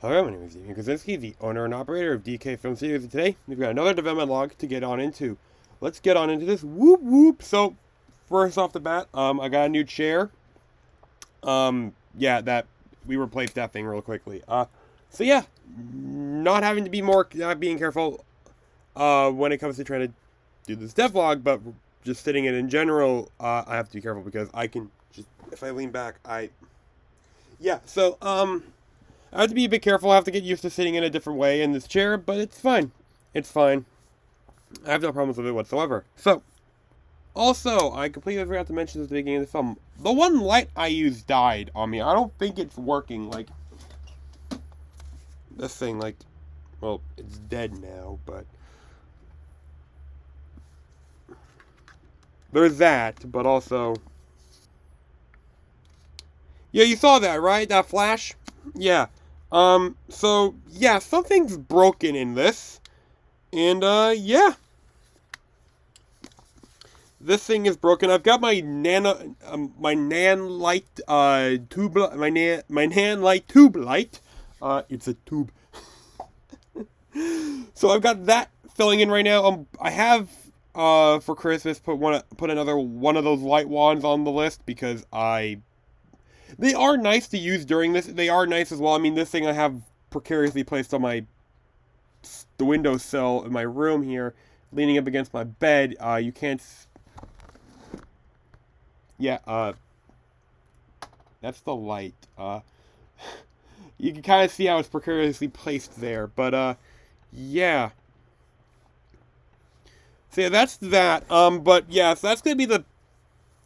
Hello, my name is Ian Krasinski, the owner and operator of DK Film Studios, and today we've got another development log to get on into. Let's get on into this. Whoop whoop! So, first off the bat, I got a new chair. Yeah, that we replaced that thing real quickly. So yeah, not being careful, when it comes to trying to do this devlog, but just sitting it in general, I have to be careful because I can just, if I lean back, yeah, so, I have to be a bit careful. I have to get used to sitting in a different way in this chair, but it's fine. It's fine. I have no problems with it whatsoever. So, also, I completely forgot to mention this at the beginning of the film. The one light I used died on me. I don't think it's working. Like, this thing, like, well, it's dead now, but there's that, but also, yeah, you saw that, right? That flash? Yeah. So, yeah, something's broken in this. And, yeah. This thing is broken. I've got my my Nan light, tube, my Nan light tube light. It's a tube. So I've got that filling in right now. I have, for Christmas, put another one of those light wands on the list because they are nice to use during this. They are nice as well. I mean, this thing I have precariously placed on the windowsill in my room here, leaning up against my bed. You can't. Yeah. That's the light. You can kind of see how it's precariously placed there, but yeah. So yeah, that's that. But yeah, so that's gonna be the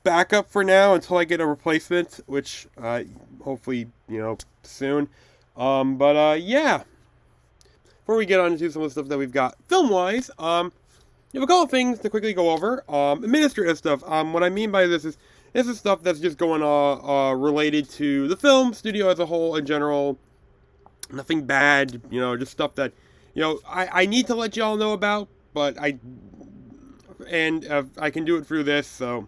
backup for now until I get a replacement, which hopefully, soon. Yeah. Before we get on into some of the stuff that we've got film-wise, you have a couple of things to quickly go over. Administrative stuff. What I mean by this is stuff that's just going on related to the film studio as a whole in general. Nothing bad, just stuff that, I need to let y'all know about, but I can do it through this, so.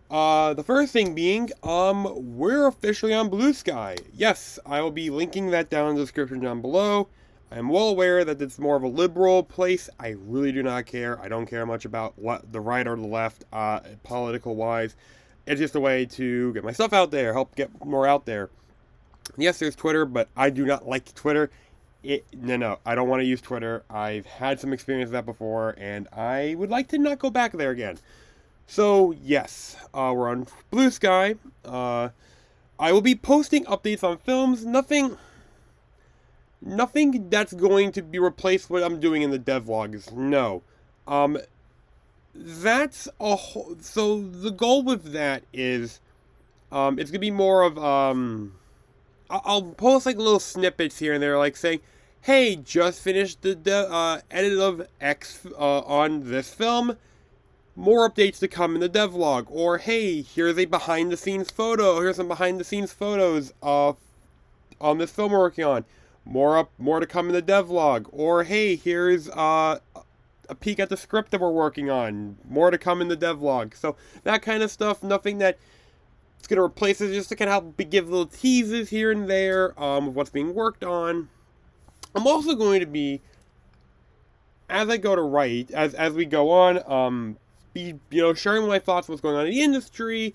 The first thing being, we're officially on Blue Sky. Yes, I will be linking that down in the description down below. I am well aware that it's more of a liberal place. I really do not care. I don't care much about the right or the left, political-wise. It's just a way to get my stuff out there, help get more out there. Yes, there's Twitter, but I do not like Twitter. No, I don't want to use Twitter. I've had some experience with that before, and I would like to not go back there again. So, yes, we're on Blue Sky. I will be posting updates on films. Nothing that's going to be replaced what I'm doing in the devlogs. No. That's a whole... So, the goal with that is, it's going to be more of, I'll post, like, little snippets here and there, like, saying, hey, just finished the edit of X, on this film. More updates to come in the devlog. Or, hey, here's a behind-the-scenes photo. Here's some behind-the-scenes photos on this film we're working on. More to come in the devlog. Or, hey, here's a peek at the script that we're working on. More to come in the devlog. So, that kind of stuff. Nothing that it's going to replace it. Just to kind of help give little teases here and there of what's being worked on. I'm also going to be, as I go to write, as we go on, be sharing my thoughts on what's going on in the industry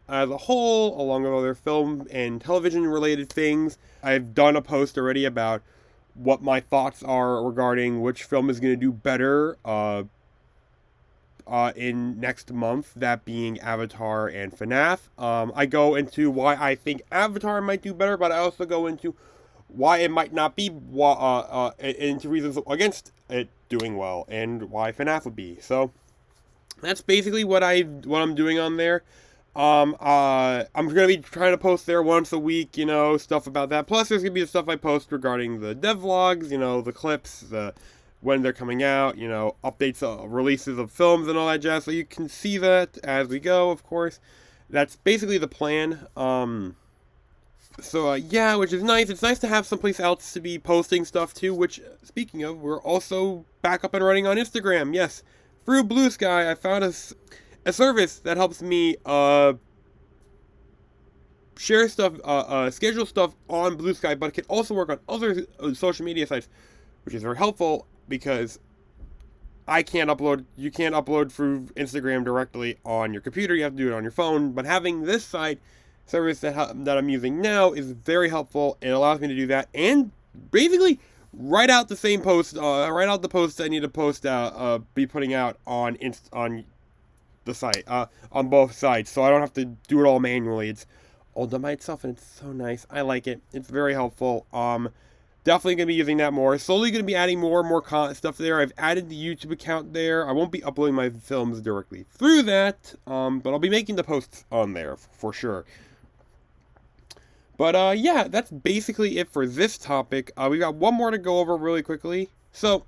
as a whole, along with other film and television related things. I've done a post already about what my thoughts are regarding which film is going to do better in next month, that being Avatar and FNAF. I go into why I think Avatar might do better, but I also go into why it might not be, into reasons against it doing well, and why FNAF would be. So that's basically what I'm doing on there. I'm gonna be trying to post there once a week, stuff about that. Plus, there's gonna be the stuff I post regarding the devlogs, the clips, when they're coming out, updates, releases of films and all that jazz. So you can see that as we go, of course. That's basically the plan. Yeah, which is nice. It's nice to have someplace else to be posting stuff too, which, speaking of, we're also back up and running on Instagram. Yes. Through Blue Sky, I found a service that helps me share stuff, schedule stuff on Blue Sky, but it can also work on other social media sites, which is very helpful because you can't upload through Instagram directly on your computer. You have to do it on your phone. But having this site service that I'm using now is very helpful. It allows me to do that and basically write out the same post, write out the posts I need to post be putting out on the site, on both sides, so I don't have to do it all manually. It's all done by itself, and it's so nice. I like it. It's very helpful. Definitely going to be using that more. Slowly going to be adding more and more stuff there. I've added the YouTube account there. I won't be uploading my films directly through that, but I'll be making the posts on there for sure. But yeah, that's basically it for this topic. We got one more to go over really quickly. So,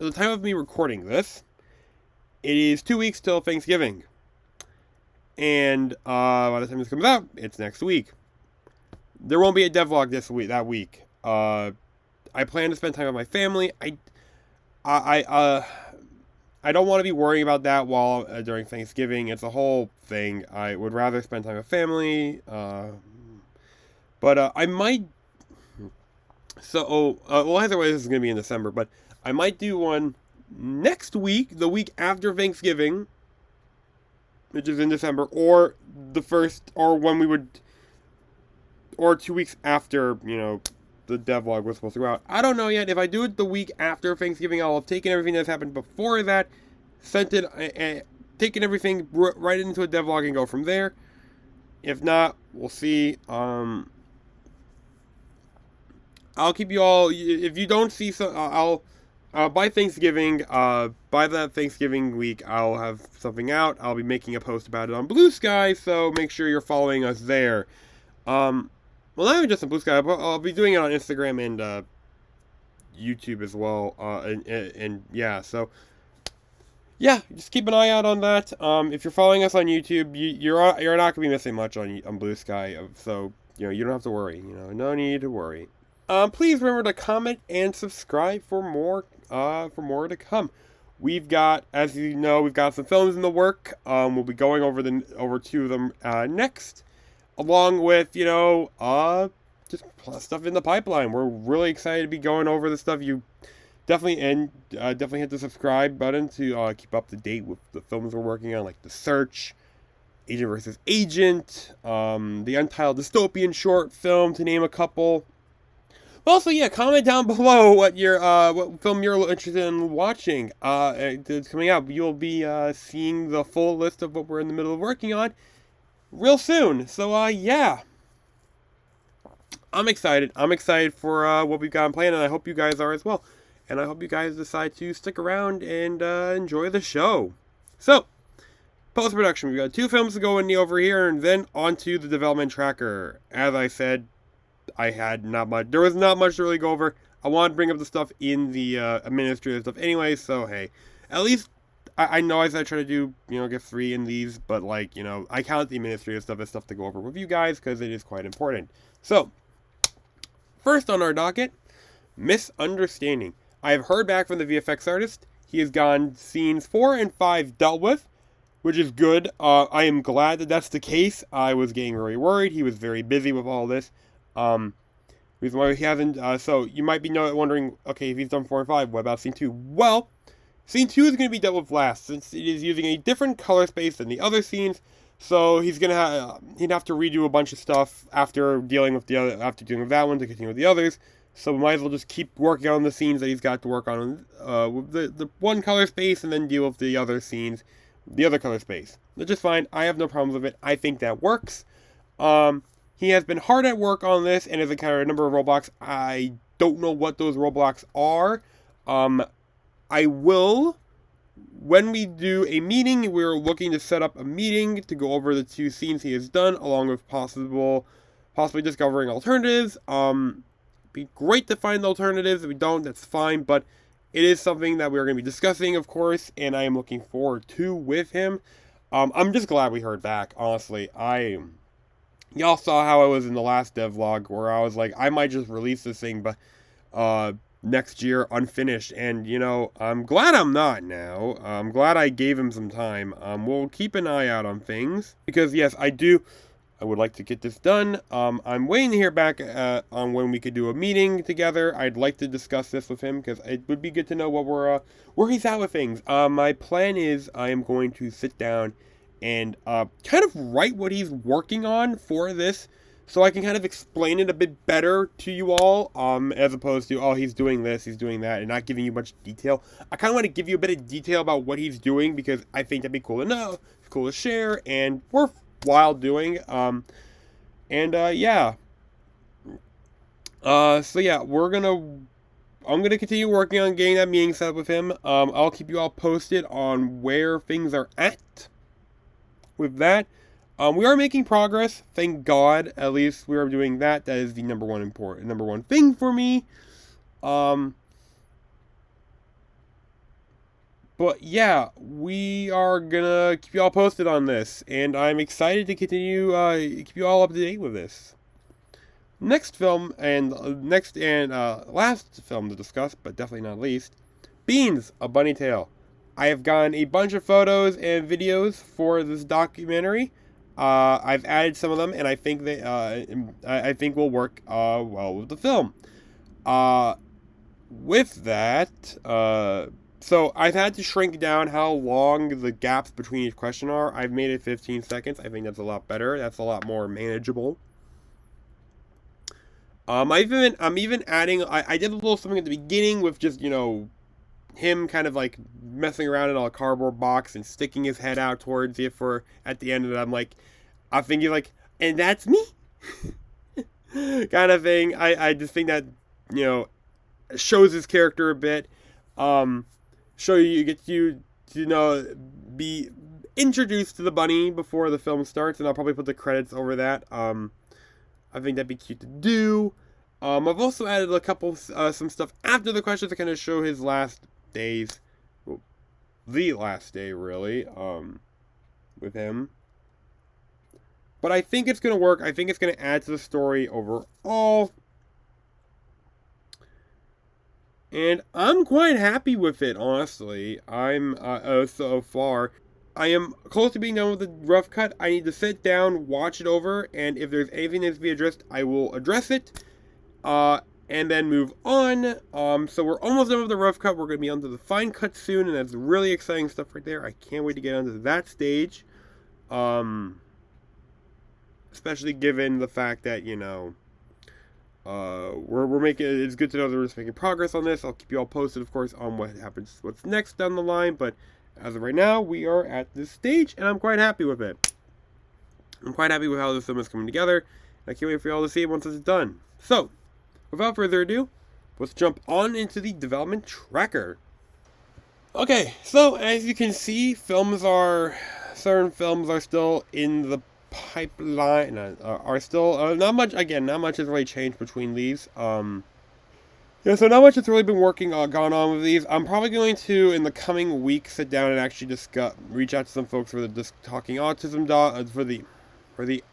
at the time of me recording this, it is 2 weeks till Thanksgiving. And by the time this comes out, it's next week. There won't be a devlog that week. I plan to spend time with my family. I don't want to be worrying about that while during Thanksgiving. It's a whole thing. I would rather spend time with family. But I might. So, well, either way, this is going to be in December. But I might do one next week, the week after Thanksgiving, which is in December, or the first, or when we would, or 2 weeks after, the devlog was supposed to go out. I don't know yet. If I do it the week after Thanksgiving, I'll have taken everything that's happened before that, sent it, taken everything right into a devlog and go from there. If not, we'll see. I'll keep you all. If you don't see, I'll by Thanksgiving. By that Thanksgiving week, I'll have something out. I'll be making a post about it on Blue Sky, so make sure you're following us there. Well, not even just on Blue Sky, but I'll be doing it on Instagram and YouTube as well. And yeah, so yeah, just keep an eye out on that. If you're following us on YouTube, you're not gonna be missing much on Blue Sky. So you don't have to worry. No need to worry. Please remember to comment and subscribe for more to come. We've got, as you know, we've got some films in the work. We'll be going over two of them next, along with just stuff in the pipeline. We're really excited to be going over the stuff. You definitely hit the subscribe button to keep up to date with the films we're working on, like The Search, Agent vs. Agent, the Untitled Dystopian short film, to name a couple. Also, yeah, comment down below what film you're interested in watching. It's coming out. You'll be seeing the full list of what we're in the middle of working on real soon. So, yeah. I'm excited. I'm excited for what we've got planned, and I hope you guys are as well. And I hope you guys decide to stick around and enjoy the show. So, post-production. We've got 2 films to go in over here, and then onto the development tracker. As I said, there was not much to really go over. I wanted to bring up the stuff in the administrative stuff anyway, so hey. At least, I know I said I try to do, get 3 in these, but I count the administrative stuff as stuff to go over with you guys, because it is quite important. So, first on our docket, Misunderstanding. I have heard back from the VFX artist. He has gotten scenes 4 and 5 dealt with, which is good. I am glad that that's the case. I was getting very worried. He was very busy with all this. Reason why he hasn't, so you might be wondering, okay, if he's done 4 and 5, what about scene 2? Well, scene 2 is going to be dealt with last, since it is using a different color space than the other scenes, so he'd have to redo a bunch of stuff after dealing with that one to continue with the others, so we might as well just keep working on the scenes that he's got to work on, with the one color space, and then deal with the other scenes, the other color space. That's just fine. I have no problems with it. I think that works. He has been hard at work on this and has encountered a number of roadblocks. I don't know what those roadblocks are. I will, when we do a meeting, we're looking to set up a meeting to go over the 2 scenes he has done, along with possibly discovering alternatives. Be great to find the alternatives. If we don't, that's fine, but it is something that we're going to be discussing, of course, and I am looking forward to with him. I'm just glad we heard back, honestly. Y'all saw how I was in the last devlog, where I was like, I might just release this thing, but next year, unfinished, and, I'm glad I'm not now. I'm glad I gave him some time. We'll keep an eye out on things, because, yes, I do I would like to get this done. I'm waiting to hear back on when we could do a meeting together. I'd like to discuss this with him because it would be good to know what where he's at with things. My plan is I am going to sit down and kind of write what he's working on for this, so I can kind of explain it a bit better to you all, as opposed to, oh, he's doing this, he's doing that, and not giving you much detail. I kind of want to give you a bit of detail about what he's doing because I think that'd be cool to know, cool to share, and worthwhile doing. Yeah. So yeah, I'm gonna continue working on getting that meeting set up with him. I'll keep you all posted on where things are at with that. We are making progress, thank God. At least we are doing that. That is the number one thing for me. But yeah, we are gonna keep you all posted on this, and I'm excited to continue keep you all up to date with this. Next film and last film to discuss, but definitely not least, Beans: A Bunny Tale. I have gotten a bunch of photos and videos for this documentary. I've added some of them, and I think I think will work well with the film. With that, so I've had to shrink down how long the gaps between each question are. I've made it 15 seconds. I think that's a lot better. That's a lot more manageable. I'm even adding. I did a little something at the beginning with just him kind of like messing around in a cardboard box and sticking his head out towards you for at the end of it. I'm thinking like, and that's me, kind of thing. I just think that shows his character a bit. Get you to be introduced to the bunny before the film starts, and I'll probably put the credits over that. I think that'd be cute to do. I've also added a couple some stuff after the questions to kind of show his last days, well, the last day really, with him. But I think it's gonna work. I think it's gonna add to the story overall. And I'm quite happy with it, honestly. I'm, so far. I am close to being done with the rough cut. I need to sit down, watch it over, and if there's anything that needs to be addressed, I will address it. And then move on. So we're almost done with the rough cut. We're going to be onto the fine cut soon, and that's really exciting stuff right there. I can't wait to get onto that stage. Especially given the fact that, we're making, it's good to know that we're just making progress on this. I'll keep you all posted, of course, on what happens, what's next down the line, but as of right now, we are at this stage, and I'm quite happy with it. I'm quite happy with how this film is coming together, and I can't wait for you all to see it once it's done. So, without further ado, let's jump on into the development tracker. Okay, so as you can see, certain films are still in the pipeline, are still, not much has really changed between these. So not much has really been gone on with these. I'm probably going to, in the coming week, sit down and actually reach out to some folks for the Talking Autism doc, for the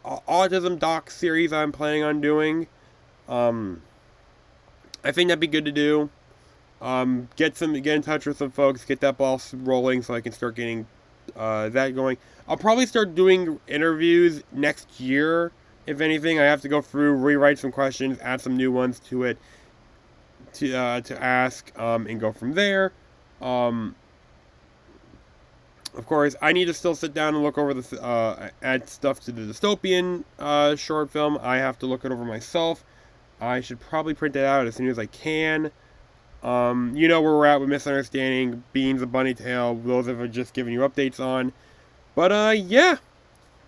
Autism doc series I'm planning on doing. I think that'd be good to do. Get in touch with some folks, get that ball rolling so I can start getting that going. I'll probably start doing interviews next year. If anything, I have to go through, rewrite some questions, add some new ones to it, to ask, and go from there. Of course, I need to still sit down and look over add stuff to the dystopian short film. I have to look it over myself. I should probably print it out as soon as I can. Where we're at with Misunderstanding, Beans: A Bunny Tale. Those have just given you updates on. But yeah,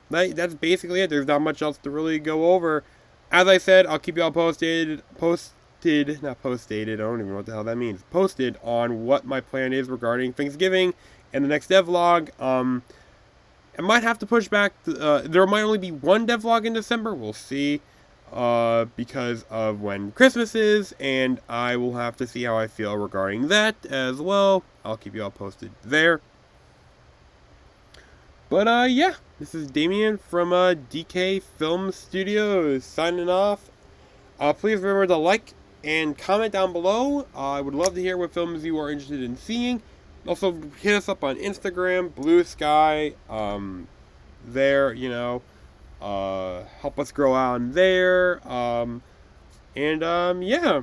that's basically it. There's not much else to really go over. As I said, I'll keep you all posted. Not posted. I don't even know what the hell that means. Posted on what my plan is regarding Thanksgiving and the next devlog. I might have to push back. There might only be one devlog in December. We'll see. Because of when Christmas is, and I will have to see how I feel regarding that as well. I'll keep you all posted there. But yeah, this is Damien from DK Film Studios signing off. Please remember to like and comment down below. I would love to hear what films you are interested in seeing. Also, hit us up on Instagram, Blue Sky. help us grow on there. Yeah.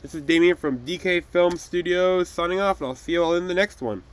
This is Damien from DK Film Studios signing off, and I'll see you all in the next one.